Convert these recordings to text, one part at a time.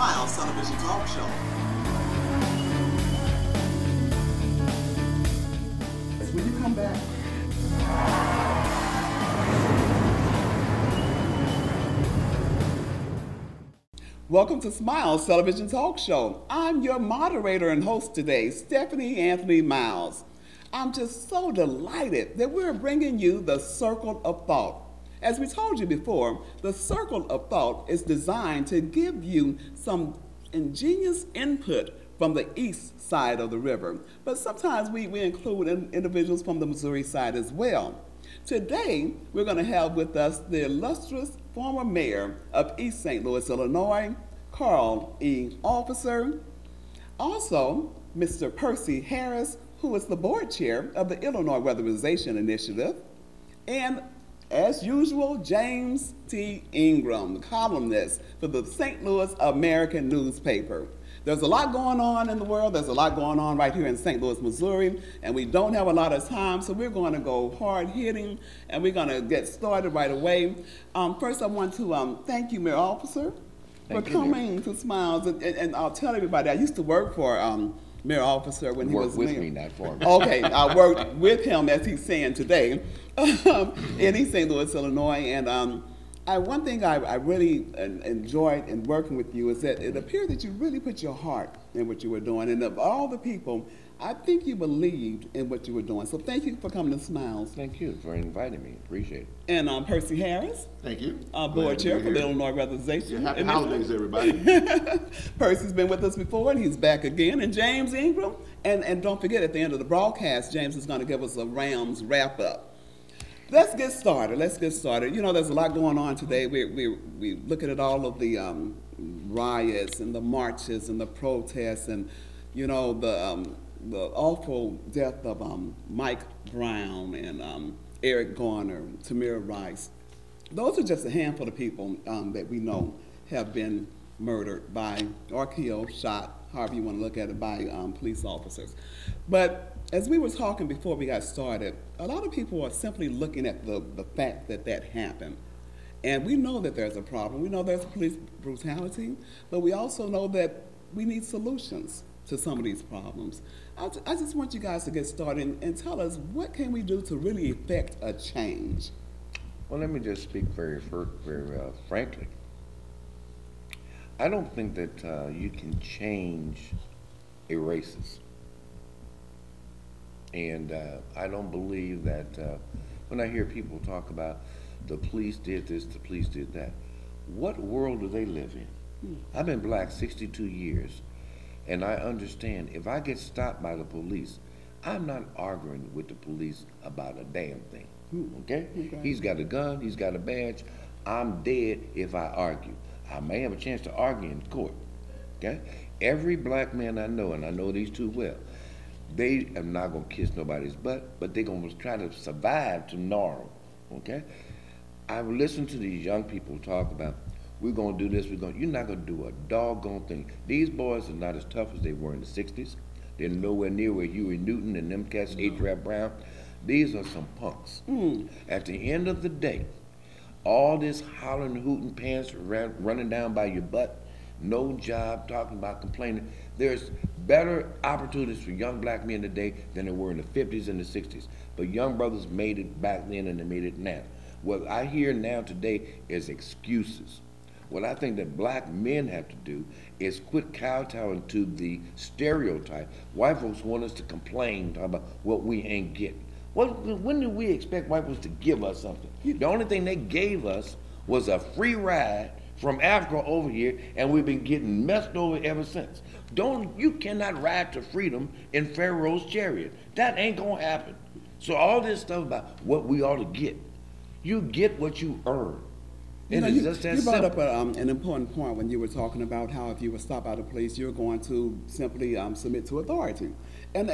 Smiles Television Talk Show. When you come back. Welcome to Smiles Television Talk Show. I'm your moderator and host today, Stephanie Anthony Miles. I'm just so delighted that we're bringing you the Circle of Thought. As we told you before, the Circle of Thought is designed to give you some ingenious input from the east side of the river, but sometimes we include individuals from the Missouri side as well. Today, we're going to have with us the illustrious former mayor of East St. Louis, Illinois, Carl E. Officer. Also, Mr. Percy Harris, who is the board chair of the Illinois Weatherization Initiative, and as usual, James T. Ingram, columnist for the St. Louis American newspaper. There's a lot going on in the world. There's a lot going on right here in St. Louis, Missouri, and we don't have a lot of time, so we're going to go hard-hitting, and we're going to get started right away. First, I want to thank you, Mayor Officer, for coming to Smiles, and I'll tell everybody, I used to work for Mayor Officer when he was mayor. Work with me, not for me. Okay, I worked with him, as he's saying today, in East St. Louis, Illinois, and one thing I really enjoyed in working with you is that it appeared that you really put your heart in what you were doing, and of all the people, I think you believed in what you were doing. So thank you for coming to Smiles. Thank you for inviting me. Appreciate it. And Percy Harris. Thank you. Board chair for the Illinois Weatherization. Yeah, happy holidays, everybody. Percy's been with us before, and he's back again. And James Ingram. And don't forget, at the end of the broadcast, James is going to give us a Rams wrap-up. Let's get started. Let's get started. You know, there's a lot going on today. We're looking at all of the riots and the marches and the protests and, you know, the awful death of Mike Brown and Eric Garner, Tamir Rice. Those are just a handful of people that we know have been murdered by, or killed, shot, however you want to look at it, by police officers. But as we were talking before we got started, a lot of people are simply looking at the fact that that happened. And we know that there's a problem. We know there's police brutality, but we also know that we need solutions to some of these problems. I just want you guys to get started and tell us, what can we do to really effect a change? Well, let me just speak very frankly. I don't think that you can change a racist. And I don't believe that when I hear people talk about the police did this, the police did that, what world do they live in? I've been black 62 years. And I understand, if I get stopped by the police, I'm not arguing with the police about a damn thing, okay? He's got a gun, he's got a badge, I'm dead if I argue. I may have a chance to argue in court, okay? Every black man I know, and I know these two well, they are not gonna kiss nobody's butt, but they're gonna try to survive tomorrow, okay? I've listened to these young people talk about, we're gonna do this, you're not gonna do a doggone thing. These boys are not as tough as they were in the 60s. They're nowhere near where Huey Newton and them cats, A-Trap Brown. These are some punks. At the end of the day, all this hollering, hooting, pants running down by your butt, no job, talking about complaining. There's better opportunities for young black men today than there were in the 50s and the 60s. But young brothers made it back then and they made it now. What I hear now today is excuses. What I think that black men have to do is quit kowtowing to the stereotype. White folks want us to complain, talk about what we ain't getting. When do we expect white folks to give us something? The only thing they gave us was a free ride from Africa over here, and we've been getting messed over ever since. You cannot ride to freedom in Pharaoh's chariot. That ain't gonna happen. So all this stuff about what we ought to get, you get what you earn. You know, you brought up an important point when you were talking about how if you were stopped by the police, you're going to simply submit to authority. And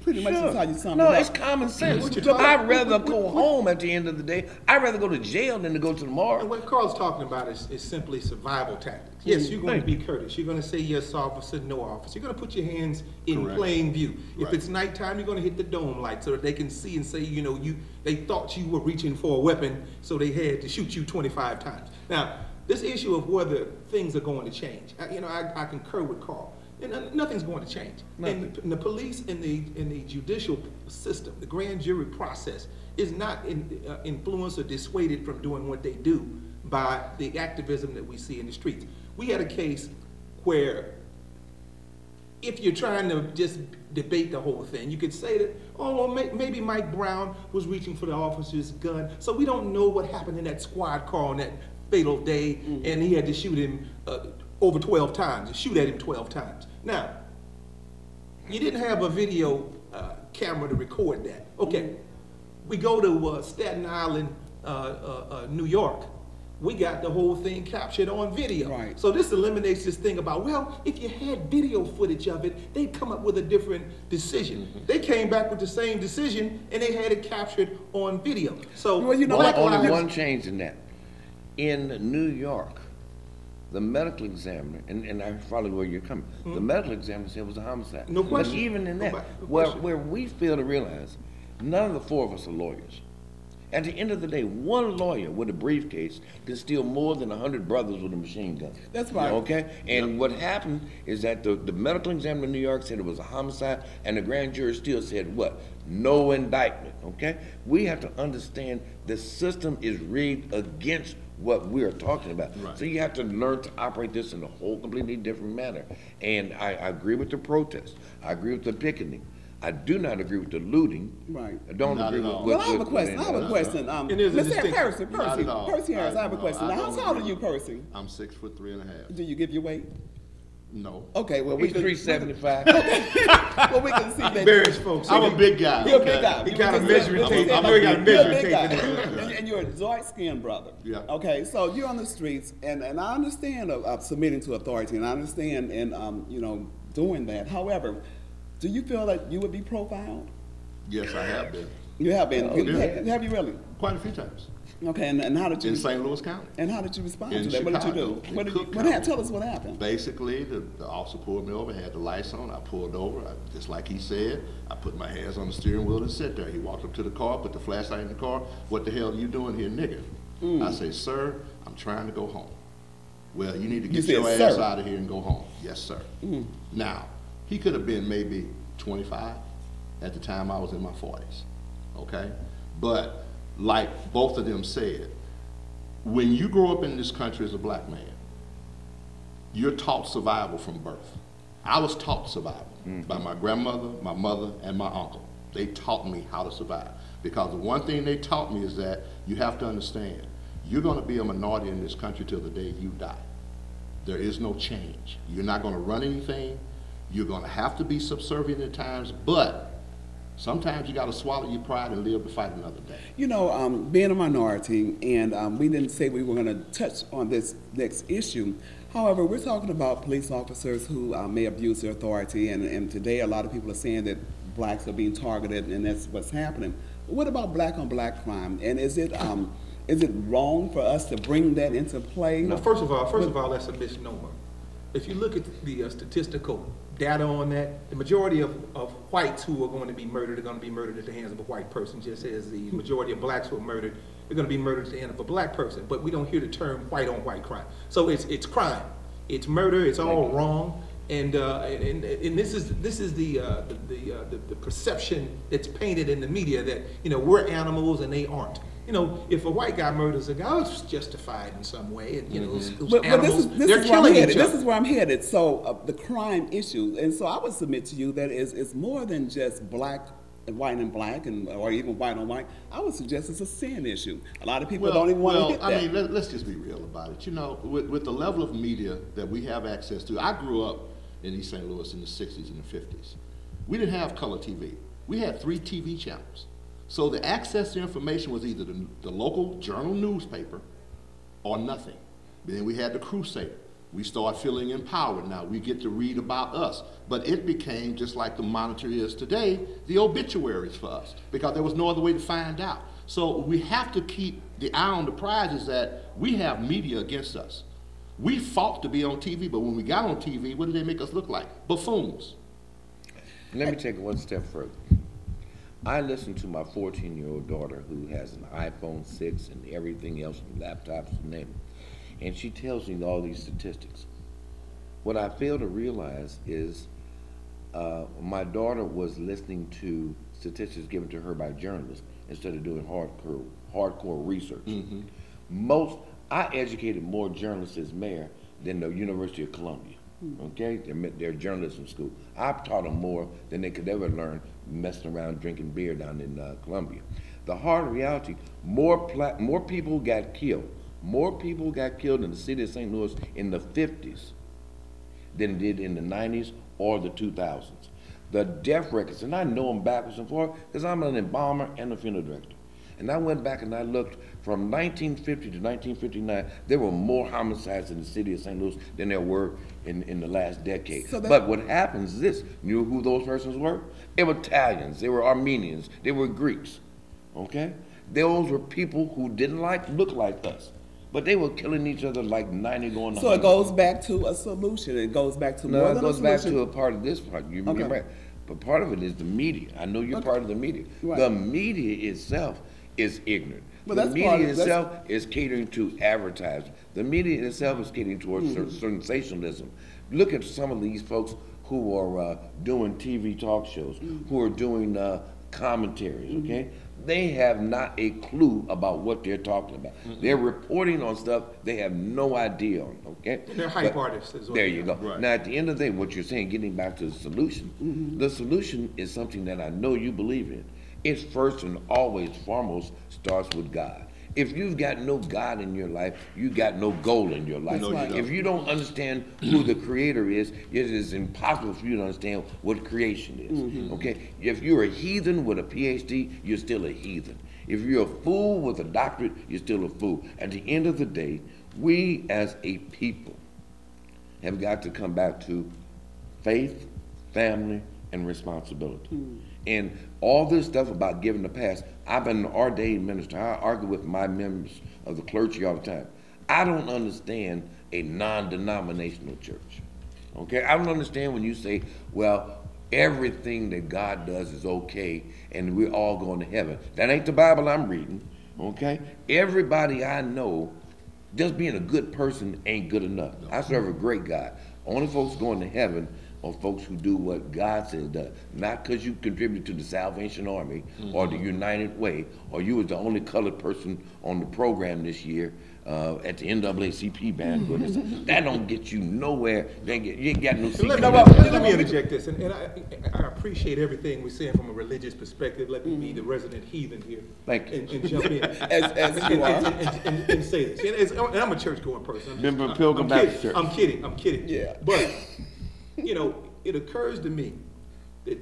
pretty much that's how you sum it up. No, it's common sense. I'd rather go home at the end of the day. I'd rather go to jail than to go to the morgue. And what Carl's talking about is simply survival tactics. Yes, you're going to be courteous. You're going to say yes, officer, no, officer. You're going to put your hands in plain view. If it's nighttime, you're going to hit the dome light so that they can see and say, you know, they thought you were reaching for a weapon, so they had to shoot you 25 times. Now, this issue of whether things are going to change, I concur with Carl. And nothing's going to change. And the police and the judicial system, the grand jury process, is not influenced or dissuaded from doing what they do by the activism that we see in the streets. We had a case where, if you're trying to just debate the whole thing, you could say that, oh, well, maybe Mike Brown was reaching for the officer's gun, so we don't know what happened in that squad car on that fatal day, and he had to shoot him over 12 times, shoot at him 12 times. Now, you didn't have a video camera to record that. Okay, we go to Staten Island, New York. We got the whole thing captured on video. Right. So this eliminates this thing about, well, if you had video footage of it, they'd come up with a different decision. They came back with the same decision, and they had it captured on video. So well, you know, only one change in that. In New York, the medical examiner, and I follow where you're coming, the medical examiner said it was a homicide. No question. But even in that, where we fail to realize, none of the four of us are lawyers. At the end of the day, one lawyer with a briefcase can steal more than 100 brothers with a machine gun. That's right. Okay? And what happened is that the medical examiner in New York said it was a homicide, and the grand jury still said what? No indictment. Okay? We have to understand the system is rigged against what we are talking about. Right. So you have to learn to operate this in a whole completely different manner. And I agree with the protest. I agree with the picketing. I do not agree with the looting. Right. I don't agree with well, I have a question. Mr. Percy Harris, I have a question. Now, how tall are you, Percy? I'm 6'3½". Do you give your weight? No. Okay, well, He's 375. Well, we can see that. Embarrassed folks. I'm a big guy. You're a big guy. He got a measuring tape. I'm You got a measuring tape. And you're a dark-skinned brother. Yeah. Okay, so you're on the streets, and I understand submitting to authority, and I understand doing that. However, do you feel that you would be profiled? Yes, I have been. You have been. Yeah. Have you really? Quite a few times. Okay, and how did you? In St. Louis County. And how did you respond In to that? Chicago, What did you do? Tell us what happened. Basically, the officer pulled me over, had the lights on. I pulled over, just like he said. I put my hands on the steering wheel and sit there. He walked up to the car, put the flashlight in the car. What the hell are you doing here, nigga? I say, sir, I'm trying to go home. Well, you need to get your ass out of here and go home. Yes, sir. Now, he could have been maybe 25. At the time, I was in my 40s. Okay? But like both of them said, when you grow up in this country as a black man, you're taught survival from birth. I was taught survival by my grandmother, my mother, and my uncle. They taught me how to survive. Because the one thing they taught me is that you have to understand, you're going to be a minority in this country till the day you die. There is no change. You're not going to run anything. You're going to have to be subservient at times, but sometimes you got to swallow your pride and live to fight another day. You know, being a minority, and we didn't say we were going to touch on this next issue. However, we're talking about police officers who may abuse their authority, and today a lot of people are saying that blacks are being targeted, and that's what's happening. What about black-on-black crime? And is it wrong for us to bring that into play? No, first of all, that's a misnomer. If you look at the statistical data on that, the majority of whites who are going to be murdered are going to be murdered at the hands of a white person, just as the majority of blacks who are murdered are going to be murdered at the hand of a black person. But we don't hear the term white-on-white crime. So it's crime, it's murder, it's all wrong, and this is the perception that's painted in the media that we're animals and they aren't. If a white guy murders a guy, it's justified in some way. And, animals, they're killing each other. This is where I'm headed. So the crime issue, and so I would submit to you that it's more than just black and white and black, or even white on white. I would suggest it's a sin issue. A lot of people don't even want to hit that. I mean, let's just be real about it. With the level of media that we have access to, I grew up in East St. Louis in the 60s and the 50s. We didn't have color TV. We had 3 TV channels. So the access to information was either the local journal newspaper or nothing. Then we had the Crusader. We started feeling empowered now. We get to read about us. But it became, just like the Monitor is today, the obituaries for us, because there was no other way to find out. So we have to keep the eye on the prize, is that we have media against us. We fought to be on TV, but when we got on TV, what did they make us look like? Buffoons. Let me take it one step further. I listen to my 14-year-old daughter who has an iPhone 6 and everything else, and laptops, and name it. And she tells me all these statistics. What I fail to realize is my daughter was listening to statistics given to her by journalists instead of doing hardcore research. I educated more journalists as mayor than the University of Columbia. Okay, they're journalism school. I've taught them more than they could ever learn messing around drinking beer down in Columbia. The hard reality: more people got killed. More people got killed in the city of St. Louis in the 50s than did in the 90s or the 2000s. The death records, and I know them backwards and forwards because I'm an embalmer and a funeral director. And I went back and I looked from 1950 to 1959, there were more homicides in the city of St. Louis than there were in the last decade. But what happens is this: you know who those persons were? They were Italians, they were Armenians, they were Greeks, okay? Those were people who didn't look like us. But they were killing each other like 90 going to 100. So it goes back to a solution. It goes back to more than a solution. No, it goes back to a part of this part. You're right. But part of it is the media. I know you're part of the media. Right. The media itself is ignorant. But the media itself is catering to advertising. The media itself is catering towards sensationalism. Look at some of these folks who are doing TV talk shows, who are doing commentaries, okay? They have not a clue about what they're talking about. They're reporting on stuff they have no idea on, okay? And they're hype artists. There you go. Right. Now, at the end of the day, what you're saying, getting back to the solution, the solution is something that I know you believe in. It first and always foremost starts with God. If you've got no God in your life, you got no goal in your life. If you don't understand who the creator is, it is impossible for you to understand what creation is, okay? If you're a heathen with a PhD, you're still a heathen. If you're a fool with a doctorate, you're still a fool. At the end of the day, we as a people have got to come back to faith, family, and responsibility. And all this stuff about giving the past, I've been an ordained minister. I argue with my members of the clergy all the time. I don't understand a non-denominational church, okay? I don't understand when you say, well, everything that God does is okay and we're all going to heaven. That ain't the Bible I'm reading, okay? Everybody I know, just being a good person ain't good enough. I serve a great God. Only folks going to heaven or folks who do what God says does. Not because you contribute to the Salvation Army or the United Way, or you was the only colored person on the program this year at the NAACP band. That don't get you nowhere. You ain't got no secret. Let me interject this, and I appreciate everything we're saying from a religious perspective. Let me be the resident heathen here. Thank you. And jump in as you are. And say this. And I'm a church-going person. Member of Pilgrim Baptist Church. I'm kidding. Yeah. But you know, it occurs to me that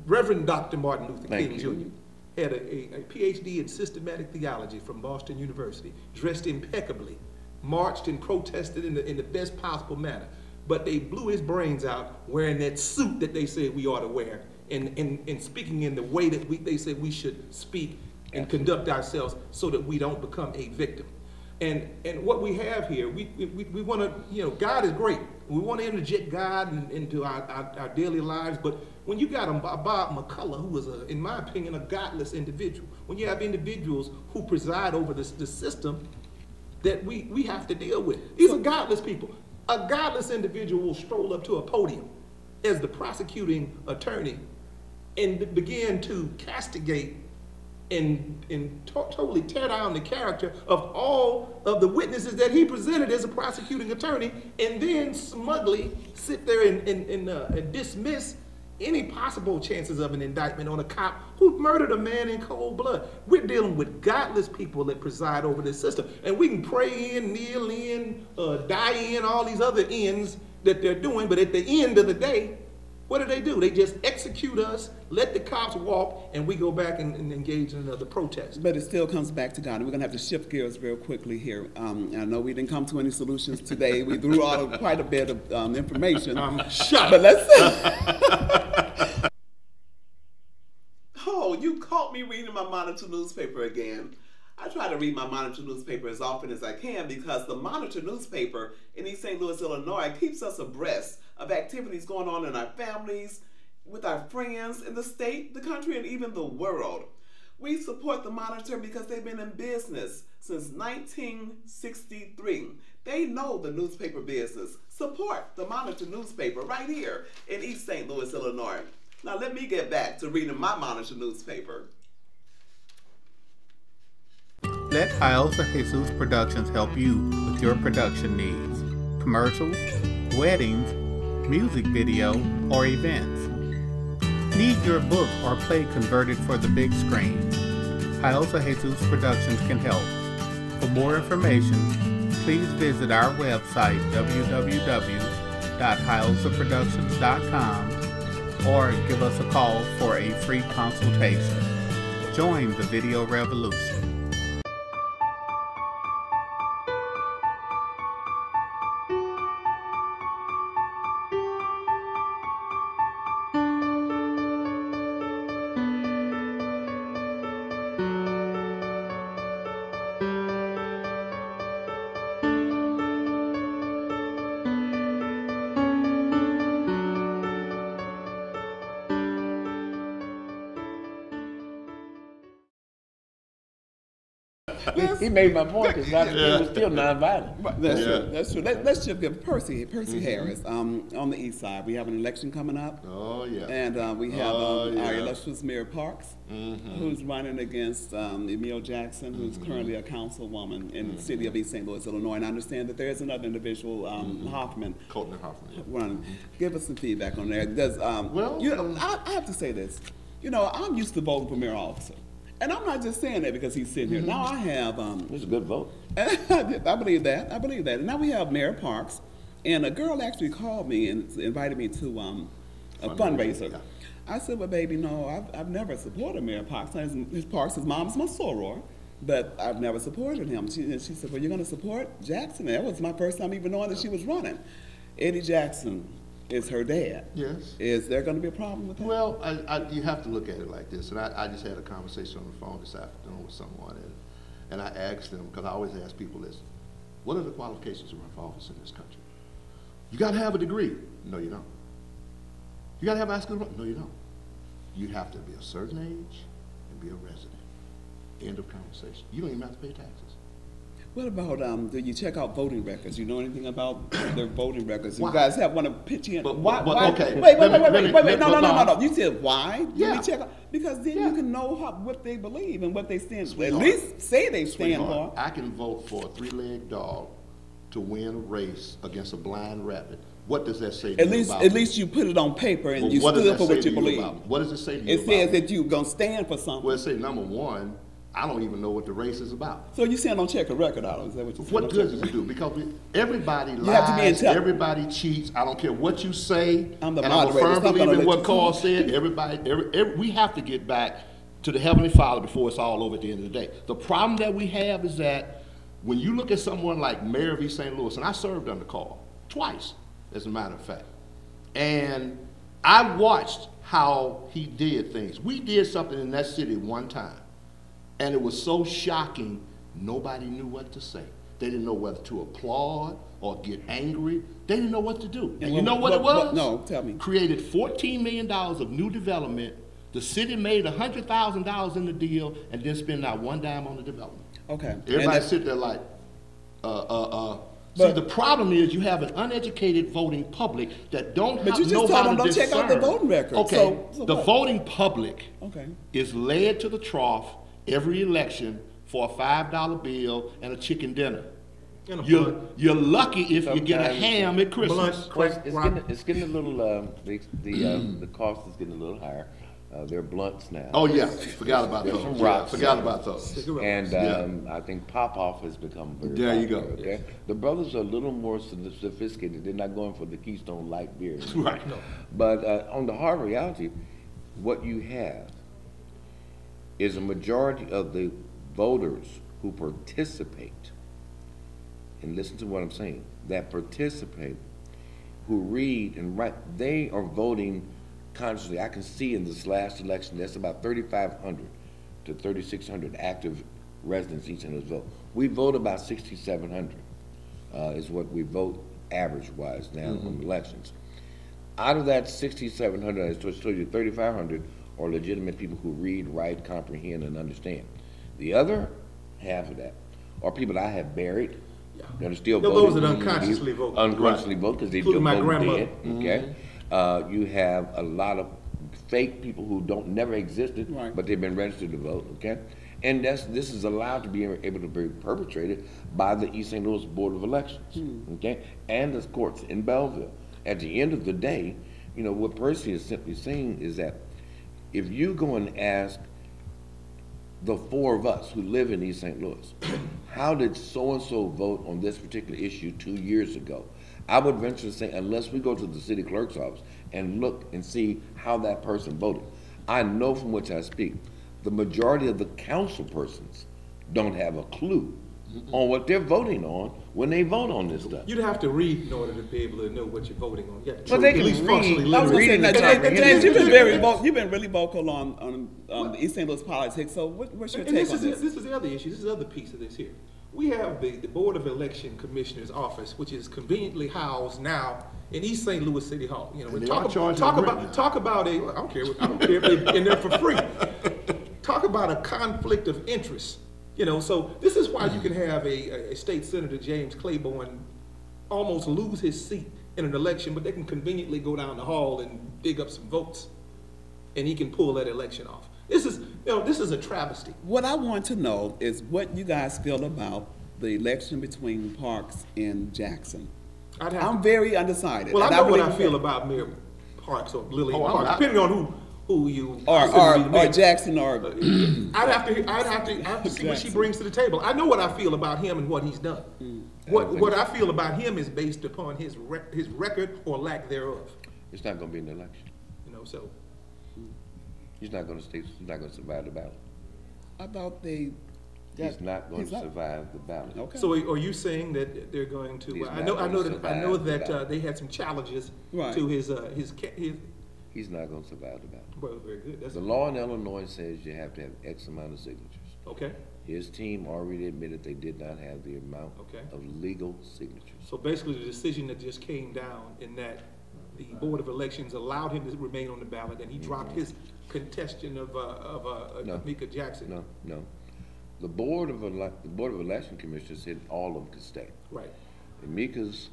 Reverend Dr. Martin Luther King Jr. had a PhD in systematic theology from Boston University, dressed impeccably, marched and protested in the best possible manner. But they blew his brains out wearing that suit that they said we ought to wear and speaking in the way that they said we should speak and conduct ourselves so that we don't become a victim. And what we have here, we want to, you know, God is great. We want to interject God into our daily lives, but when you got a Bob McCullough, who is, in my opinion, a godless individual, when you have individuals who preside over the system that we have to deal with, these are godless people. A godless individual will stroll up to a podium as the prosecuting attorney and begin to castigate and totally tear down the character of all of the witnesses that he presented as a prosecuting attorney, and then smugly sit there and dismiss any possible chances of an indictment on a cop who murdered a man in cold blood. We're dealing with godless people that preside over this system, and we can pray in, kneel in, die in, all these other ends that they're doing, but at the end of the day, what do? They just execute us, let the cops walk, and we go back and engage in another protest. But it still comes back to God. And we're going to have to shift gears real quickly here. I know we didn't come to any solutions today. We threw out quite a bit of information. Shut up. But let's Oh, you caught me reading my Monitor newspaper again. I try to read my Monitor newspaper as often as I can because the Monitor newspaper in East St. Louis, Illinois keeps us abreast of activities going on in our families, with our friends in the state, the country, and even the world. We support the Monitor because they've been in business since 1963. They know the newspaper business. Support the Monitor newspaper right here in East St. Louis, Illinois. Now let me get back to reading my Monitor newspaper. Let Heyzues Productions help you with your production needs. Commercials, weddings, music video, or events. Need your book or play converted for the big screen? Heyzues Productions can help. For more information, please visit our website www.hyosaproductions.com or give us a call for a free consultation. Join the video revolution. He made my point because it was still nonviolent. That's true. That's true. Let's just give Percy Harris on the east side. We have an election coming up. Oh, yeah. And we have our illustrious Mayor Parks, who's running against Emil Jackson, who's currently a councilwoman in the city of East St. Louis, Illinois. And I understand that there is another individual, Hoffman, running. Give us some feedback on there. Does, I have to say this. You know, I'm used to voting for mayor officer. And I'm not just saying that because he's sitting here. Now I have... it's a good vote. I believe that. I believe that. And now we have Mayor Parks. And a girl actually called me and invited me to a fundraiser. Yeah. I said, well, baby, no, I've never supported Mayor Parks. His mom's my soror, but I've never supported him. She said, well, you're going to support Jackson? That was my first time even knowing that she was running. Eddie Jackson is her dad. Yes. Is there going to be a problem with that? Well, you have to look at it like this. And I just had a conversation on the phone this afternoon with someone, and I asked them, because I always ask people this, what are the qualifications to run for office in this country? You got to have a degree. No, you don't. You got to have a high school diploma. No, you don't. You have to be a certain age and be a resident. End of conversation. You don't even have to pay taxes. What about, do you check out voting records? You know anything about their voting records? You guys have one to pitch in. Why? Okay. Wait. No. You said why? Yeah. We check out, because then you can know what they believe and what they stand for. At least say they stand for. I can vote for a three-legged dog to win a race against a blind rabbit. What does that say to you about At least you put it on paper and you stood up for what you believe. What does it say to you about? It says that you're going to stand for something. Well, it says, number one, I don't even know what the race is about. So you're saying don't check a record out? Is that what you're saying? What good does it do? Because everybody lies, everybody cheats. I don't care what you say. I'm the and moderator. I'm a firm believer in what Carl said. We have to get back to the Heavenly Father before it's all over at the end of the day. The problem that we have is that when you look at someone like Mayor of East St. Louis, and I served under Carl twice, as a matter of fact, and I watched how he did things. We did something in that city one time, and it was so shocking, nobody knew what to say. They didn't know whether to applaud or get angry. They didn't know what to do. And you know what it was? No, tell me. Created $14 million of new development. The city made $100,000 in the deal and didn't spend not one dime on the development. Okay. Everybody sit there like, see, the problem is you have an uneducated voting public that don't know how to discern. But you just told them don't check out the voting record. Okay, so the voting public is led to the trough every election for a $5 bill and a chicken dinner. You're lucky if you get a ham at Christmas. It's getting a little, the cost is getting a little higher. They're blunts now. Oh yeah, forgot about those. Forgot about those. And I think Popoff has become very popular. There you go. Okay, the brothers are a little more sophisticated. They're not going for the Keystone Light beer. Right. No. But on the hard reality, what you have is a majority of the voters who participate, and listen to what I'm saying, that participate, who read and write, they are voting consciously. I can see in this last election, that's about 3,500 to 3,600 active residents each in this vote. We vote about 6,700 is what we vote average-wise now on elections. Out of that 6,700, I told you 3,500 are legitimate people who read, write, comprehend, and understand. The other half of that are people I have buried. Yeah. That are still those voting. that unconsciously vote. Unconsciously vote because they Including still my voted grandmother. dead. Okay. You have a lot of fake people who never existed, Right. but they've been registered to vote. Okay. And this is allowed to be able to be perpetrated by the East St. Louis Board of Elections. Okay. And the courts in Belleville. At the end of the day, you know, what Percy is simply saying is that if you go and ask the four of us who live in East St. Louis, how did so-and-so vote on this particular issue 2 years ago? I would venture to say, unless we go to the city clerk's office and look and see how that person voted, I know from which I speak, the majority of the council persons don't have a clue on what they're voting on when they vote on this stuff. You'd have to read in order to be able to know what you're voting on. You have to But they at can least read. functionally I was literate. gonna say, now, Reading the James, type you've been really vocal on the East St. Louis politics. So what's your And take this on is this? the other issue. This is the other piece of this here. We have the Board of Election Commissioner's office, which is conveniently housed now in East St. Louis City Hall. You know, And they talk are charging talk rent about now. talk about a. I don't care if they're in there for free. Talk about a conflict of interest. You know, so this is why you can have a state senator, James Claiborne, almost lose his seat in an election, but they can conveniently go down the hall and dig up some votes, and he can pull that election off. This is a travesty. What I want to know is what you guys feel about the election between Parks and Jackson. I'm very undecided. Well, I and know what really I feel about Mayor Parks or Lillian Oh, Parks, depending on who you or consider to be the mayor. Jackson or I'd have to see what she Jackson. brings to the table. I know what I feel about him and what he's done. What I feel about him is based upon his record or lack thereof. It's not going to be an election. You know, so He's not going to stay. He's not going to survive the ballot. I thought they. He's not going to not- survive the ballot. Okay. so are you saying that they're going to? He's I not know gonna that survive the ballot. they had some challenges Right. to his. He's not going to survive the ballot. Well, very good. That's The law in Illinois says you have to have X amount of signatures. okay. His team already admitted they did not have the amount Okay. of legal signatures. So basically, the decision that just came down in that the Board of Elections allowed him to remain on the ballot, and he dropped his contestation of No. Mika Jackson. No. The Board of Election Commissioners said all of them could stay. Right. And Mika's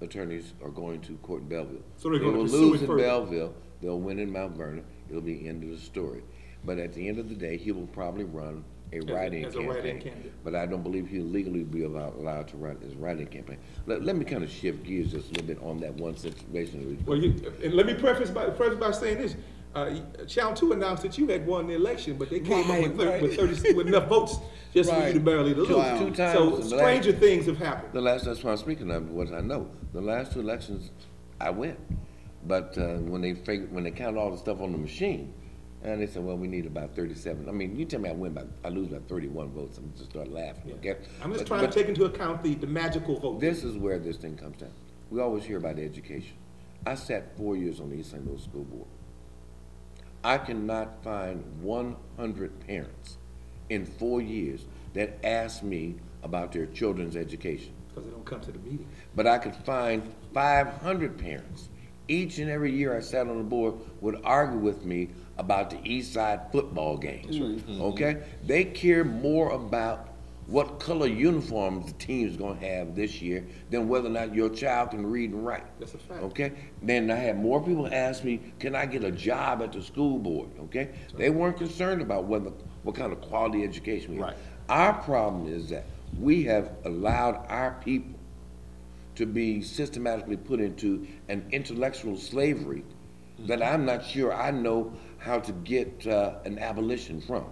attorneys are going to court in Belleville. So they're They gonna will pursue lose it in further. Belleville. They'll win in Mount Vernon. It'll be the end of the story. But at the end of the day, he will probably run a write-in as a campaign. write-in candidate. But I don't believe he'll legally be allowed to run his write-in campaign. Let me kind of shift gears just a little bit on that one situation. Well, and let me preface by saying this. Channel 2 announced that you had won the election, but they came up with 30 with enough votes just for you to barely lose. Wow. Two times So in the stranger things have happened. That's what I'm speaking of, what I know. The last two elections, I win. But when they count all the stuff on the machine, and they said, well, we need about 37. I mean, you tell me I lose about 31 votes, I'm just start laughing, okay? I'm just But- trying but to take into account the magical vote. This is where this thing comes down. We always hear about education. I sat 4 years on the East St. Louis School Board. I cannot find 100 parents in 4 years that asked me about their children's education. Because they don't come to the meeting. But I could find 500 parents. Each and every year I sat on the board would argue with me about the East Side football games. Okay? They care more about what color uniforms the team's gonna have this year than whether or not your child can read and write. That's a fact. Okay? Then I had more people ask me, can I get a job at the school board? Okay? They weren't concerned about what kind of quality education we have. Right. Our problem is that we have allowed our people to be systematically put into an intellectual slavery that I'm not sure I know how to get an abolition from.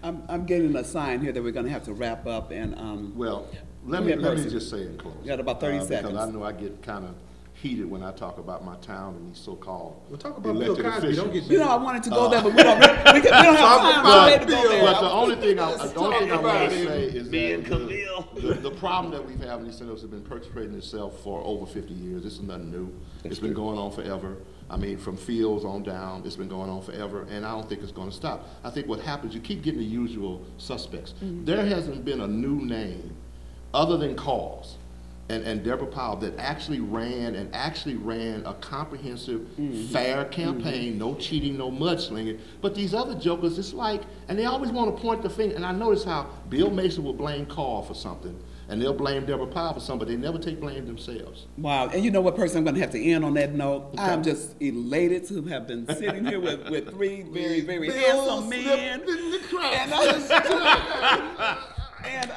I'm getting a sign here that we're going to have to wrap up and Well, let Go me ahead, Percy. just say in closing. You got about 30 seconds. Because I know I get kind of heated when I talk about my town and these so-called We'll talk about Bill elected Cosby. officials. Don't get you know I wanted to go there, but we don't have time But, to go there. but the only thing I want to say is Being that the problem that we've had in East St. Louis has been perpetrating itself for over 50 years. This is nothing new. It's been going on forever. I mean, from Fields on down, it's been going on forever, and I don't think it's going to stop. I think what happens, you keep getting the usual suspects. There hasn't been a new name other than Cause and Deborah Powell that actually ran a comprehensive, fair campaign, no cheating, no mudslinging. But these other jokers, it's like, and they always want to point the finger. And I notice how Bill Mason will blame Carl for something, and they'll blame Deborah Powell for something, but they never take blame themselves. Wow, and you know what, Percy, I'm going to have to end on that note. Okay. I'm just elated to have been sitting here with three very, very handsome men. And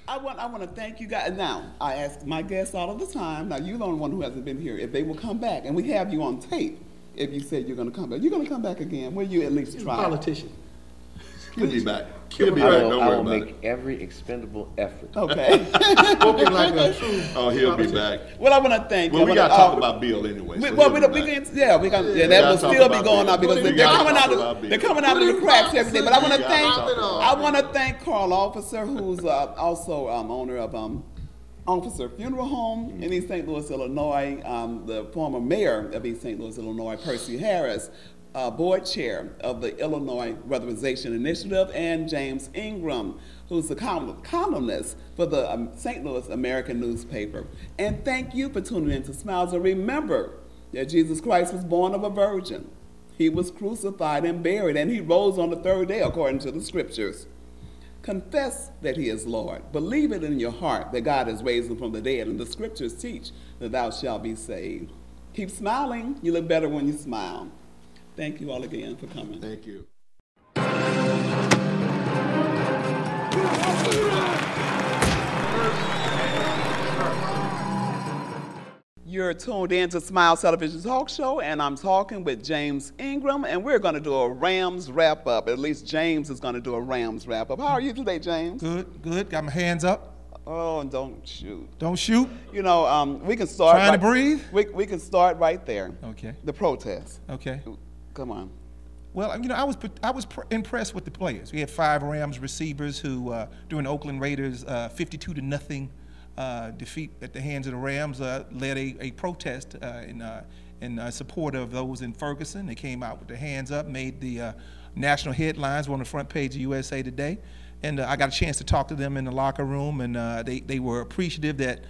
I want to thank you guys. Now, I ask my guests all of the time, now you're the only one who hasn't been here, if they will come back, and we have you on tape. If you said you're going to come back, you're going to come back again. Will you at least try? Politician. He'll be back. He'll be back. Don't worry about it. I will make every expendable effort. Okay. Spoken like a true. Oh, he'll be back. Well, I want to thank you. Well, we got to talk about Bill anyway. That will still be going on because they're coming out of the cracks every day. But I want to thank Carl Officer, who's also owner of Officer Funeral Home in East St. Louis, Illinois. The former mayor of East St. Louis, Illinois, Percy Harris. Board chair of the Illinois Weatherization Initiative, and James Ingram, who's the columnist for the St. Louis American newspaper. And thank you for tuning in to Smiles. And remember that Jesus Christ was born of a virgin. He was crucified and buried, and he rose on the third day according to the scriptures. Confess that he is Lord. Believe it in your heart that God has raised him from the dead, and the scriptures teach that thou shalt be saved. Keep smiling. You look better when you smile. Thank you all again for coming. Thank you. You're tuned in to Smile Television Talk Show, and I'm talking with James Ingram, and we're going to do a Rams wrap-up. At least James is going to do a Rams wrap-up. How are you today, James? Good. Got my hands up. Oh, and don't shoot. Don't shoot? You know, we can start. Trying to breathe? We can start right there. Okay. The protest. Okay. Come on. Well, you know, I was impressed with the players. We had 5 Rams receivers who, during the Oakland Raiders' 52-0 defeat at the hands of the Rams, led a protest in support of those in Ferguson. They came out with their hands up, made the national headlines, were on the front page of USA Today. And I got a chance to talk to them in the locker room, and they were appreciative that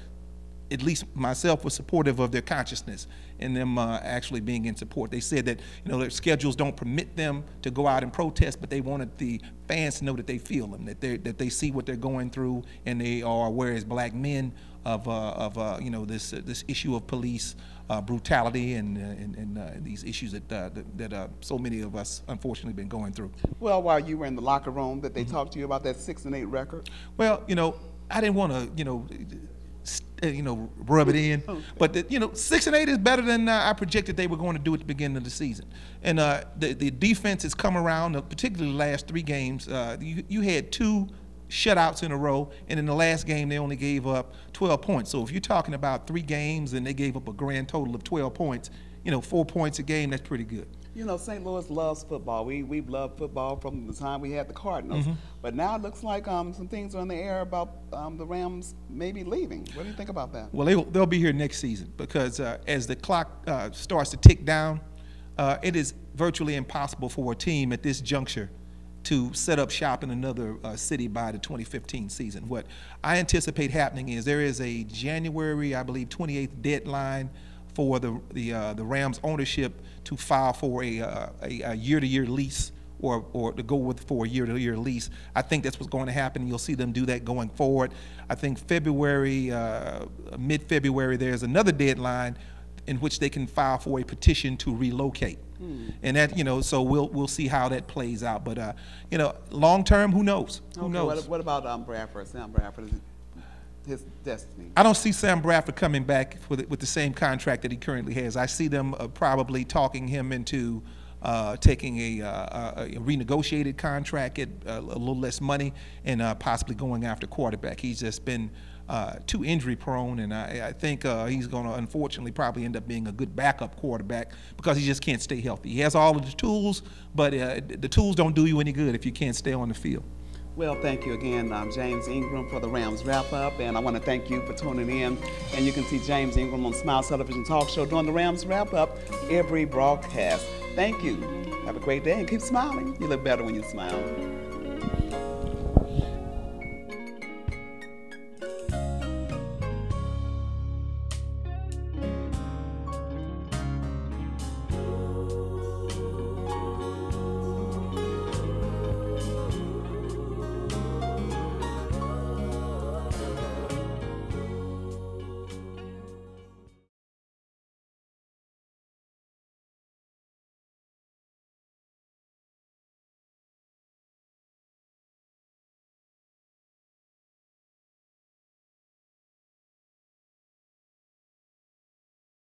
at least myself was supportive of their consciousness and them actually being in support. They said that, you know, their schedules don't permit them to go out and protest, but they wanted the fans to know that they feel them, that they see what they're going through, and they are aware as black men of you know, this issue of police brutality and these issues that so many of us unfortunately been going through. Well, while you were in the locker room, did they talk to you about that 6-8 record? Well, you know, I didn't want to, you know, rub it in. Okay. But, you know, 6-8 is better than I projected they were going to do at the beginning of the season. And the defense has come around, particularly the last 3 games. You had 2 shutouts in a row, and in the last game they only gave up 12 points. So if you're talking about 3 games and they gave up a grand total of 12 points, you know, 4 points a game, that's pretty good. You know, St. Louis loves football. We've loved football from the time we had the Cardinals. But now it looks like some things are in the air about the Rams maybe leaving. What do you think about that? Well, they'll be here next season because as the clock starts to tick down, it is virtually impossible for a team at this juncture to set up shop in another city by the 2015 season. What I anticipate happening is there is a January, I believe, 28th deadline for the Rams ownership to file for a year-to-year lease or to go with for a year-to-year lease. I think that's what's going to happen. You'll see them do that going forward. I think February, mid-February, there's another deadline in which they can file for a petition to relocate. And that, you know, so we'll see how that plays out. But you know, long term, who knows? Who knows? What about Bradford? Sam Bradford, his destiny. I don't see Sam Bradford coming back with the same contract that he currently has. I see them probably talking him into taking a renegotiated contract at a little less money and possibly going after quarterback. He's just been too injury prone, and I think he's going to unfortunately probably end up being a good backup quarterback because he just can't stay healthy. He has all of the tools, but the tools don't do you any good if you can't stay on the field. Well, thank you again, James Ingram, for the Rams wrap-up, and I want to thank you for tuning in. And you can see James Ingram on Smile Television Talk Show during the Rams wrap-up every broadcast. Thank you. Have a great day and keep smiling. You look better when you smile.